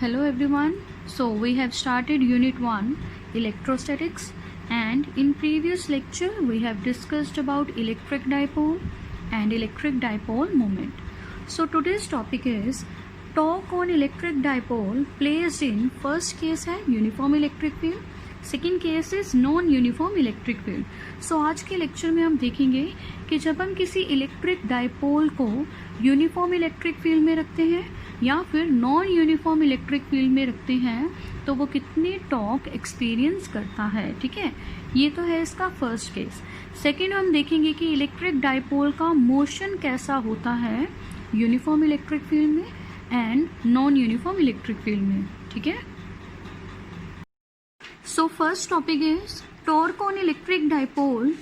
Hello everyone. So we have started unit 1 electrostatics, and in previous lecture we have discussed about electric dipole and electric dipole moment. So today's topic is torque on electric dipole placed in first case है uniform electric field, second case is non uniform electric field. So आज के lecture में हम देखेंगे कि जब हम किसी इलेक्ट्रिक डाइपोल को यूनिफॉर्म इलेक्ट्रिक फील्ड में रखते हैं या फिर नॉन यूनिफॉर्म इलेक्ट्रिक फील्ड में रखते हैं तो वो कितने टॉर्क एक्सपीरियंस करता है. ठीक है, ये तो है इसका फर्स्ट केस. सेकेंड हम देखेंगे कि इलेक्ट्रिक डाइपोल का मोशन कैसा होता है यूनिफॉर्म इलेक्ट्रिक फील्ड में and non uniform electric field में. ठीक है, so first topic is torque on electric dipole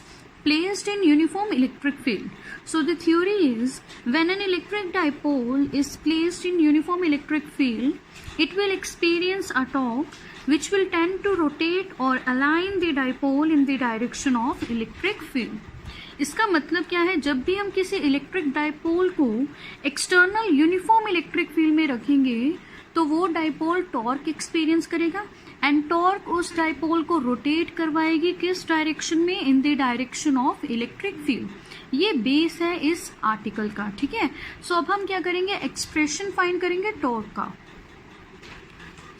placed in uniform electric field. So the theory is when an electric dipole is placed in uniform electric field, it will experience a torque which will tend to rotate or align the dipole in the direction of electric field. इसका मतलब क्या है, जब भी हम किसी electric dipole को external uniform electric field में रखेंगे तो वो डाइपोल टॉर्क एक्सपीरियंस करेगा एंड टॉर्क उस डाइपोल को रोटेट करवाएगी किस डायरेक्शन में, in the direction of electric field. ये बेस है इस आर्टिकल का. ठीक है, सो अब हम क्या करेंगे, एक्सप्रेशन फाइंड करेंगे टॉर्क का.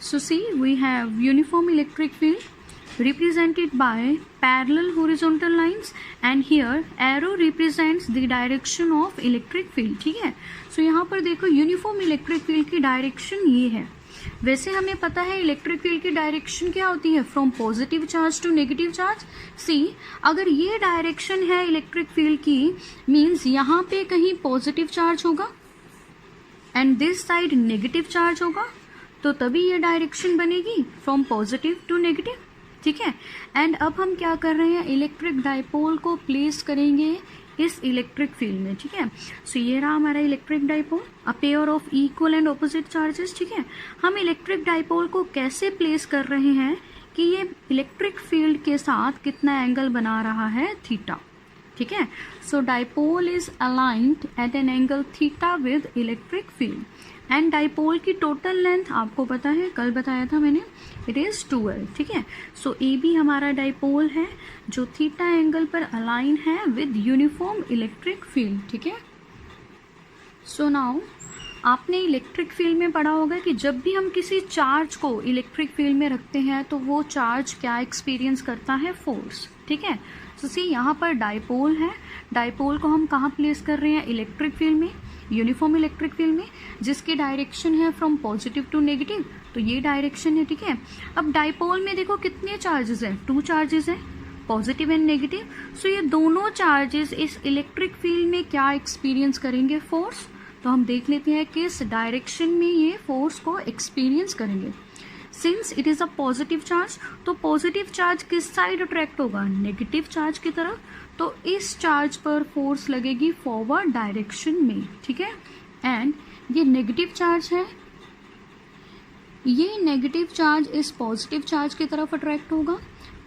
So see we have uniform electric field represented by parallel horizontal lines and here arrow represents the direction of electric field. ठीक है, सो यहाँ पर देखो यूनिफॉर्म इलेक्ट्रिक फील्ड की डायरेक्शन ये है. वैसे हमें पता है इलेक्ट्रिक फील्ड की डायरेक्शन क्या होती है, from positive charge to negative charge. See अगर ये डायरेक्शन है इलेक्ट्रिक फील्ड की, मीन्स यहाँ पे कहीं पॉजिटिव चार्ज होगा and this side negative charge होगा, तो तभी ये डायरेक्शन बनेगी फ्रॉम पॉजिटिव टू नेगेटिव. ठीक है, एंड अब हम क्या कर रहे हैं, इलेक्ट्रिक डाइपोल को प्लेस करेंगे इस इलेक्ट्रिक फील्ड में. ठीक है, सो ये रहा हमारा electric dipole, a pair of equal and opposite charges. ठीक है, हम इलेक्ट्रिक डाइपोल को कैसे प्लेस कर रहे हैं कि ये इलेक्ट्रिक फील्ड के साथ कितना एंगल बना रहा है, थीटा. ठीक है, so dipole is aligned at an angle theta with electric field and dipole की टोटल लेंथ आपको पता है, कल बताया था मैंने, इट इज 12. ठीक है, सो ए बी हमारा डाइपोल है जो थीटा एंगल पर अलाइन है विद यूनिफॉर्म इलेक्ट्रिक फील्ड. ठीक है, सो नाउ आपने इलेक्ट्रिक फील्ड में पढ़ा होगा कि जब भी हम किसी चार्ज को इलेक्ट्रिक फील्ड में रखते हैं तो वो चार्ज क्या एक्सपीरियंस करता है, फोर्स. ठीक है, सो सी यहाँ पर डाइपोल है, डाइपोल को हम कहाँ प्लेस कर रहे हैं, इलेक्ट्रिक फील्ड में, यूनिफॉर्म इलेक्ट्रिक फील्ड में, जिसकी डायरेक्शन है फ्रॉम पॉजिटिव टू नेगेटिव, तो ये डायरेक्शन है. ठीक है, अब डाइपोल में देखो कितने चार्जेस हैं, 2 चार्जेस हैं, पॉजिटिव एंड नेगेटिव. सो ये दोनों चार्जेस इस इलेक्ट्रिक फील्ड में क्या एक्सपीरियंस करेंगे, फोर्स. तो हम देख लेते हैं किस डायरेक्शन में ये फोर्स को एक्सपीरियंस करेंगे. Since it is a positive charge, तो पॉजिटिव चार्ज किस साइड अट्रैक्ट होगा, नेगेटिव चार्ज की तरफ, तो इस चार्ज पर फोर्स लगेगी फॉरवर्ड डायरेक्शन में. ठीक है, एंड ये नेगेटिव चार्ज है, ये नेगेटिव चार्ज इस पॉजिटिव चार्ज की तरफ अट्रैक्ट होगा,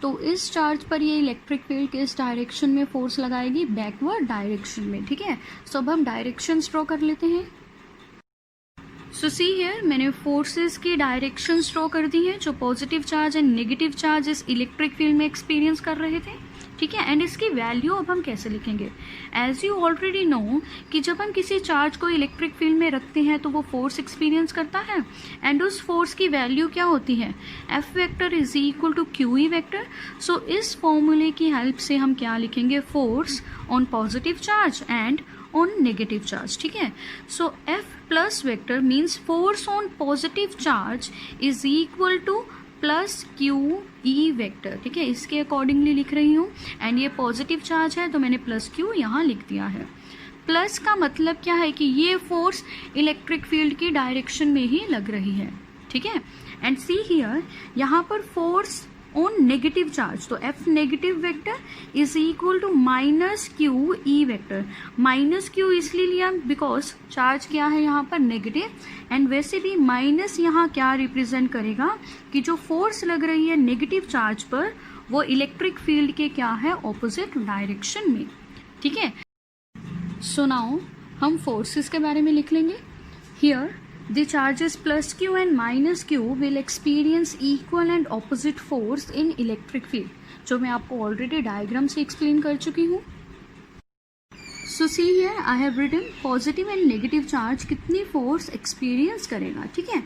तो इस चार्ज पर ये इलेक्ट्रिक फील्ड किस डायरेक्शन में फोर्स लगाएगी, बैकवर्ड डायरेक्शन में. ठीक है, सो अब हम डायरेक्शन ड्रॉ कर लेते हैं. सो सी हियर मैंने फोर्सेस की डायरेक्शन ड्रॉ कर दी है जो positive charge and negative charge इस इलेक्ट्रिक फील्ड में एक्सपीरियंस कर रहे थे. ठीक है, एंड इसकी वैल्यू अब हम कैसे लिखेंगे, एज यू ऑलरेडी नो कि जब हम किसी चार्ज को इलेक्ट्रिक फील्ड में रखते हैं तो वो फोर्स एक्सपीरियंस करता है एंड उस फोर्स की वैल्यू क्या होती है, F vector is equal to Q E vector. So इस फॉर्मूले की हेल्प से हम क्या लिखेंगे, force on positive charge and on negative charge. ठीक है, so F plus vector means force on positive charge is equal to plus Q E vector. ठीक है, इसके अकॉर्डिंगली लिख रही हूँ एंड ये पॉजिटिव चार्ज है तो मैंने प्लस Q यहाँ लिख दिया है. प्लस का मतलब क्या है कि ये फोर्स इलेक्ट्रिक फील्ड की डायरेक्शन में ही लग रही है. ठीक है, एंड सी हियर यहाँ पर फोर्स ऑन नेगेटिव चार्ज, तो F negative vector is equal to minus Q E vector. Minus Q इसलिए लिया बिकॉज चार्ज क्या है यहाँ पर, नेगेटिव, एंड वैसे भी माइनस यहाँ क्या रिप्रेजेंट करेगा कि जो फोर्स लग रही है नेगेटिव चार्ज पर वो इलेक्ट्रिक फील्ड के क्या है, ऑपोजिट डायरेक्शन में. ठीक है, सो नाउ हम फोर्सेस के बारे में लिख लेंगे. Here The charges plus q and minus q will experience equal and opposite force in electric field, जो मैं आपको ऑलरेडी डायग्राम से एक्सप्लेन कर चुकी हूँ. So see here I have written positive and negative charge कितनी फोर्स एक्सपीरियंस करेगा, ठीक है.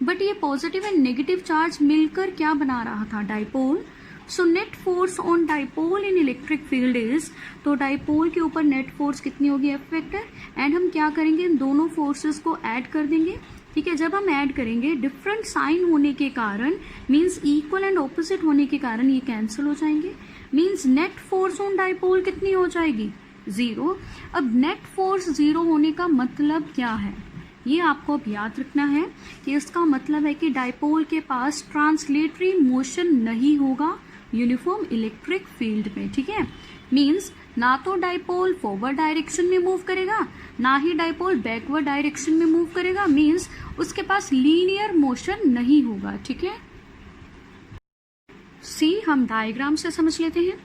बट ये पॉजिटिव एंड नेगेटिव चार्ज मिलकर क्या बना रहा था, dipole. So net force on dipole in electric field is, तो डाइपोल के ऊपर नेट फोर्स कितनी होगी, एफ वेक्टर. एंड हम क्या करेंगे, इन दोनों फोर्सेस को ऐड कर देंगे, ठीक है. जब हम ऐड करेंगे डिफरेंट साइन होने के कारण, मीन्स इक्वल एंड ऑपोजिट होने के कारण ये कैंसिल हो जाएंगे. Means net force on dipole कितनी हो जाएगी, 0. अब नेट फोर्स 0 होने का मतलब क्या है, ये आपको अब याद रखना है कि इसका मतलब है कि डाइपोल के पास ट्रांसलेटरी मोशन नहीं होगा यूनिफॉर्म इलेक्ट्रिक फील्ड में, ठीक है. मीन्स ना तो डाइपोल फॉरवर्ड डायरेक्शन में मूव करेगा, ना ही डाइपोल बैकवर्ड डायरेक्शन में मूव करेगा. मीन्स उसके पास लीनियर मोशन नहीं होगा, ठीक है. सी हम डायग्राम से समझ लेते हैं.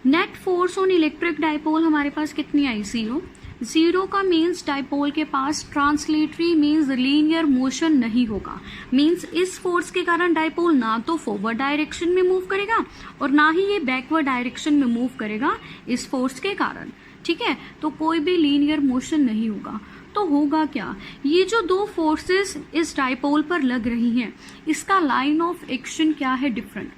Net force on electric dipole हमारे पास कितनी आई, 0. 0 का मीन्स डाइपोल के पास ट्रांसलेटरी मीन्स लीनियर मोशन नहीं होगा. मीन्स इस फोर्स के कारण डाइपोल ना तो फॉरवर्ड डायरेक्शन में मूव करेगा और ना ही ये बैकवर्ड डायरेक्शन में मूव करेगा इस फोर्स के कारण, ठीक है. तो कोई भी लीनियर मोशन नहीं होगा. तो होगा क्या, ये जो दो फोर्सेस इस डाइपोल पर लग रही हैं, इसका लाइन ऑफ एक्शन क्या है, different.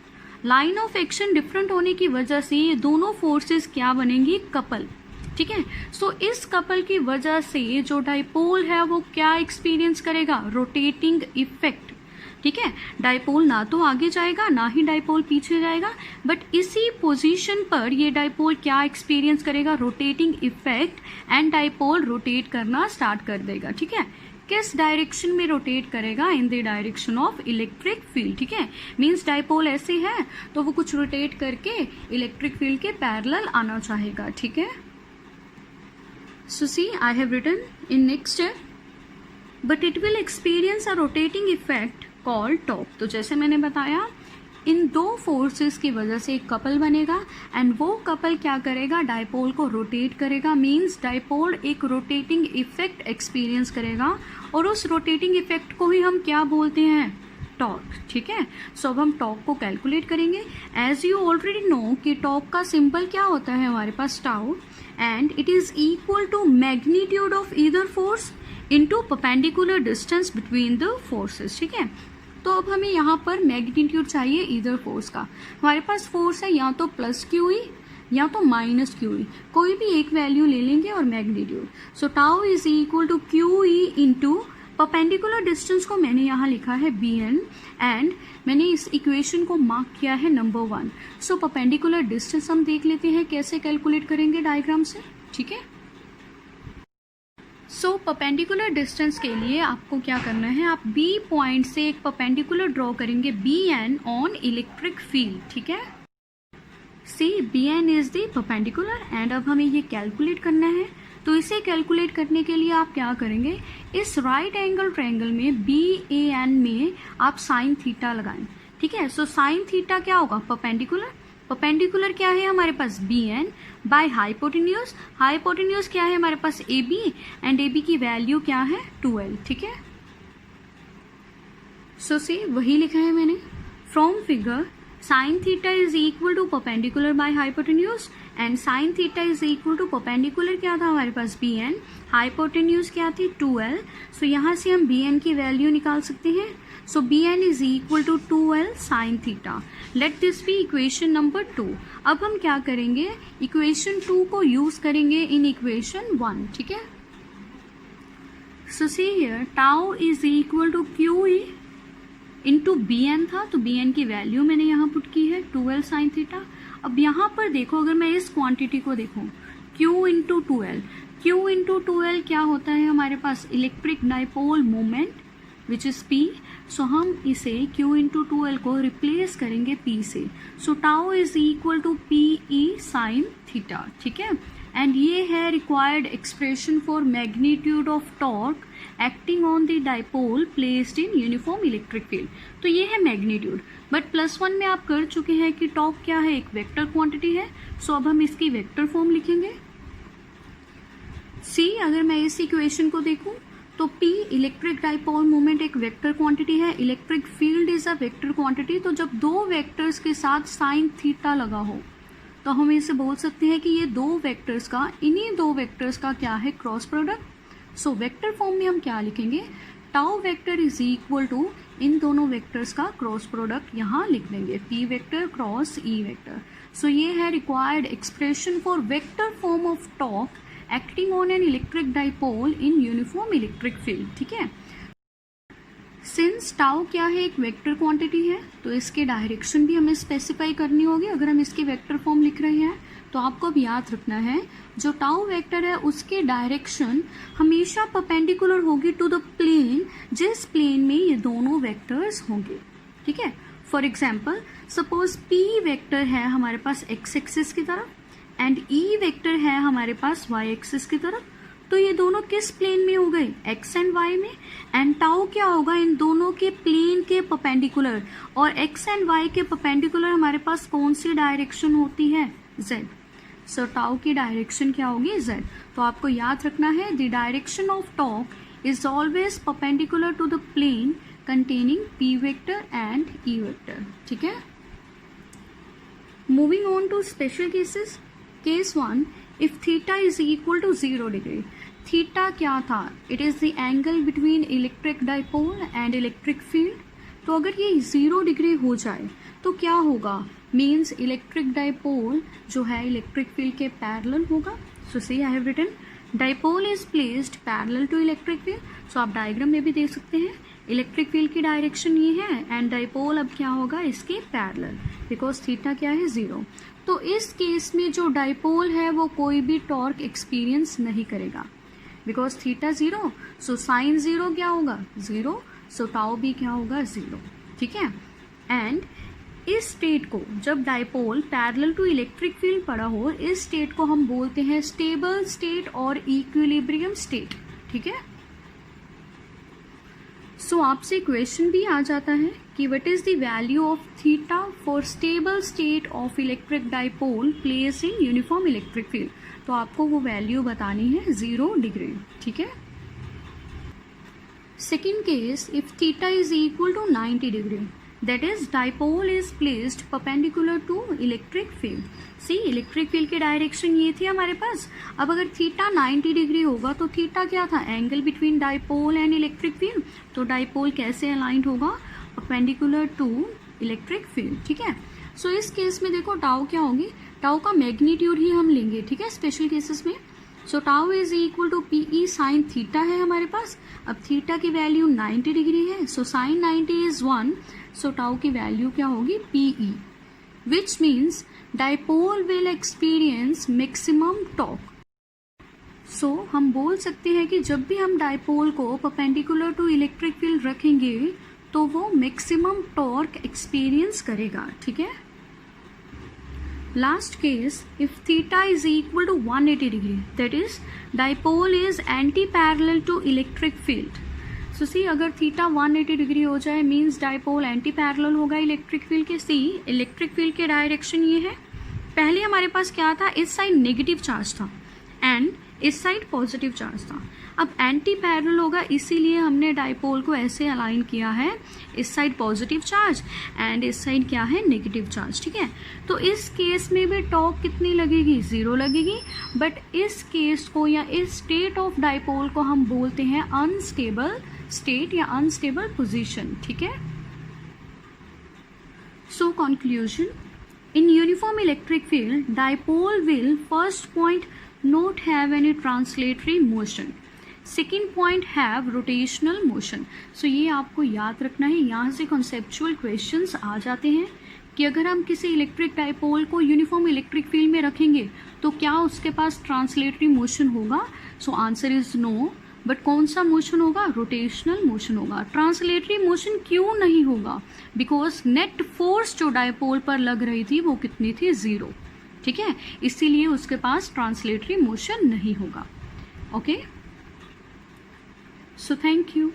Line of action different होने की वजह से ये दोनों फोर्सेस क्या बनेंगी, कपल, ठीक है. सो इस कपल की वजह से जो डाइपोल है वो क्या एक्सपीरियंस करेगा, रोटेटिंग इफेक्ट, ठीक है. डाइपोल ना तो आगे जाएगा ना ही डाइपोल पीछे जाएगा, बट इसी पोजीशन पर ये डाइपोल क्या एक्सपीरियंस करेगा, rotating effect. And dipole rotate करना स्टार्ट कर देगा, ठीक है. किस डायरेक्शन में रोटेट करेगा, in the direction of electric field, ठीक है. मीन्स डाइपोल ऐसे है तो वो कुछ रोटेट करके इलेक्ट्रिक फील्ड के पैरेलल आना चाहेगा, ठीक है. So see, I have written in next step, but it will experience a rotating effect called torque. तो जैसे मैंने बताया, इन दो फोर्सेस की वजह से एक कपल बनेगा एंड वो कपल क्या करेगा, डाइपोल को रोटेट करेगा. मीन्स डाइपोल एक रोटेटिंग इफेक्ट एक्सपीरियंस करेगा और उस रोटेटिंग इफेक्ट को ही हम क्या बोलते हैं, टॉर्क, ठीक है. सो अब हम टॉर्क को कैलकुलेट करेंगे. एज यू ऑलरेडी नो कि टॉर्क का सिंबल क्या होता है हमारे पास, tau, and it is equal to magnitude of either force into perpendicular distance between the forces, ठीक है. तो अब हमें यहाँ पर मैग्नीट्यूड चाहिए ईदर फोर्स का. हमारे पास फोर्स है या तो प्लस क्यू ई या तो माइनस क्यू ई, कोई भी एक वैल्यू ले लेंगे और magnitude. So tau is equal to Q E into perpendicular distance को मैंने यहाँ लिखा है bn एंड मैंने इस इक्वेशन को मार्क किया है नंबर 1. सो परपेंडिकुलर डिस्टेंस हम देख लेते हैं कैसे कैलकुलेट करेंगे डायग्राम से, ठीक है. सो परपेंडिकुलर डिस्टेंस के लिए आपको क्या करना है, आप B पॉइंट से एक परपेंडिकुलर ड्रॉ करेंगे bn ऑन इलेक्ट्रिक फील्ड, ठीक है. सी bn is the perpendicular and अब हमें ये कैलकुलेट करना है. तो इसे कैलकुलेट करने के लिए आप क्या करेंगे, इस राइट एंगल ट्रायंगल में BAN में आप साइन थीटा लगाएं, ठीक है. सो साइन थीटा क्या होगा, परपेंडिकुलर. परपेंडिकुलर क्या है हमारे पास, BN बाय हाइपोटेन्यूज. हाइपोटेन्यूज क्या है हमारे पास, AB एंड AB की वैल्यू क्या है, 2L, ठीक है. सो सी वही लिखा है मैंने. From figure sine theta is equal to perpendicular by hypotenuse and sine theta is equal to perpendicular क्या था हमारे पास, BN, हाइपोटेन्यूज क्या थी, 2L. सो यहाँ से हम BN की वैल्यू निकाल सकते हैं. So BN is equal to 2L sine theta. Let this be equation number 2. अब हम क्या करेंगे, इक्वेशन 2 को यूज करेंगे इन इक्वेशन 1, ठीक है. So see here tau is equal to Q E into BN था, तो BN की वैल्यू मैंने यहाँ पुट की है 2L साइन थीटा. अब यहाँ पर देखो, अगर मैं इस क्वांटिटी को देखूं, Q into 2L, Q into 2L क्या होता है हमारे पास, electric dipole moment which is P. सो हम इसे Q इंटू 2L को रिप्लेस करेंगे P से. So tau is equal to PE sine theta, ठीक है. एंड ये है required expression for magnitude of torque acting on the dipole placed in uniform electric field. तो ये है मैग्नीट्यूड. बट +1 में आप कर चुके हैं कि टॉर्क क्या है, एक वेक्टर क्वांटिटी है. सो अब हम इसकी वेक्टर फॉर्म लिखेंगे. सी अगर मैं इस इक्वेशन को देखूं तो P इलेक्ट्रिक डाइपोल मोमेंट एक वेक्टर क्वांटिटी है, electric field is a vector quantity. तो जब दो वेक्टर्स के साथ साइन थीटा लगा हो तो हम इसे बोल सकते हैं कि ये दो वेक्टर्स का, इन्हीं दो वेक्टर्स का क्या है, cross product. So vector form में हम क्या लिखेंगे, tau vector is equal to इन दोनों वेक्टर्स का क्रॉस प्रोडक्ट यहाँ लिख देंगे, P vector cross E vector. So ये है required expression for vector form of torque acting on an electric dipole in uniform electric field. ठीक है, सिंस टाउ क्या है, एक वेक्टर क्वांटिटी है, तो इसके डायरेक्शन भी हमें स्पेसिफाई करनी होगी अगर हम इसकी वेक्टर फॉर्म लिख रहे हैं। तो आपको अब याद रखना है जो टाउ वेक्टर है उसके डायरेक्शन हमेशा परपेंडिकुलर होगी टू द प्लेन जिस प्लेन में ये दोनों वेक्टर्स होंगे। ठीक है, for example suppose P vector है हमारे पास x एक्सिस की तरफ एंड E वेक्टर है हमारे पास y एक्सिस की तरफ, तो ये दोनों किस प्लेन में हो गए, x एंड y में। एंड टाउ क्या होगा, इन दोनों के प्लेन के परपेंडिकुलर, और x एंड y के परपेंडिकुलर हमारे पास कौन सी डायरेक्शन होती है, z। सो टाउ की डायरेक्शन क्या होगी, z। तो आपको याद रखना है the direction of torque is always perpendicular to the plane containing p vector and e vector. ठीक है, moving on to special cases. Case 1, if theta is equal to 0 degree. Theta क्या था, it is the angle between electric dipole and electric field. तो अगर ये 0 degree हो जाए तो क्या होगा, मीन्स इलेक्ट्रिक डाइपोल जो है इलेक्ट्रिक फील्ड के पैरेलल होगा। So see I have written dipole is placed parallel to electric field. So आप डायग्राम में भी देख सकते हैं इलेक्ट्रिक फील्ड की डायरेक्शन ये है एंड डाइपोल अब क्या होगा, इसके पैरेलल, बिकॉज थीटा क्या है, 0। तो इस केस में जो डाइपोल है वो कोई भी टॉर्क एक्सपीरियंस नहीं करेगा बिकॉज थीटा 0। सो साइन 0 क्या होगा, 0। सो टाउ भी क्या होगा, 0। ठीक है, एंड इस स्टेट को जब dipole parallel to electric field पड़ा हो, इस स्टेट को हम बोलते हैं स्टेबल स्टेट और इक्विलिब्रियम स्टेट। ठीक है, सो आपसे क्वेश्चन भी आ जाता है कि what is the value of theta for stable state of electric dipole placed in uniform electric field. तो आपको वो वैल्यू बतानी है 0 डिग्री। ठीक है, second case, if theta is equal to 90 degree, that is dipole is placed perpendicular to electric field. See electric field की direction ये थी हमारे पास। अब अगर थीटा 90 डिग्री होगा तो थीटा क्या था, angle between dipole and electric field. तो डाइपोल कैसे अलाइंड होगा, परपेंडिकुलर टू इलेक्ट्रिक फील्ड। ठीक है, सो इस केस में देखो टाउ क्या होगी, टाउ का मैग्नीट्यूड ही हम लेंगे। ठीक है, स्पेशल केसेस में। So tau is equal to PE sine theta है हमारे पास। अब थीटा की वैल्यू 90 डिग्री है, so sine 90 is 1। So tau की वैल्यू क्या होगी, PE, which means dipole will experience maximum torque. So हम बोल सकते हैं कि जब भी हम डाइपोल को परपेंडिकुलर टू इलेक्ट्रिक फील्ड रखेंगे तो वो मैक्सिमम टॉर्क एक्सपीरियंस करेगा। ठीक है, last case, if theta is equal to 180 degree, that is dipole is anti parallel to electric field. So see अगर थीटा 180 डिग्री हो जाए मीन्स डाइपोल एंटी पैरेलल होगा इलेक्ट्रिक फील्ड के। सी इलेक्ट्रिक फील्ड के direction ये है, पहले हमारे पास क्या था, इस साइड नेगेटिव चार्ज था एंड इस साइड पॉजिटिव चार्ज था। अब एंटी पैरेलल होगा इसीलिए हमने डाइपोल को ऐसे अलाइन किया है, इस साइड पॉजिटिव चार्ज एंड इस साइड क्या है, नेगेटिव चार्ज। ठीक है, तो इस केस में भी टॉर्क कितनी लगेगी, 0 लगेगी। बट इस केस को या इस स्टेट ऑफ डाइपोल को हम बोलते हैं अनस्टेबल स्टेट या अनस्टेबल पोजीशन। ठीक है, so conclusion, in uniform electric field dipole will first point not have any translatory motion, second point have rotational motion। so ये आपको याद रखना है, यहाँ से conceptual questions आ जाते हैं कि अगर हम किसी इलेक्ट्रिक डाइपोल को यूनिफॉर्म इलेक्ट्रिक फील्ड में रखेंगे तो क्या उसके पास ट्रांसलेटरी मोशन होगा। So answer is no, but कौन सा मोशन होगा, रोटेशनल मोशन होगा। ट्रांसलेटरी मोशन क्यों नहीं होगा, बिकॉज नेट फोर्स जो डाइपोल पर लग रही थी वो कितनी थी, 0। ठीक है, इसीलिए उसके पास ट्रांसलेटरी मोशन नहीं होगा। Okay, so thank you.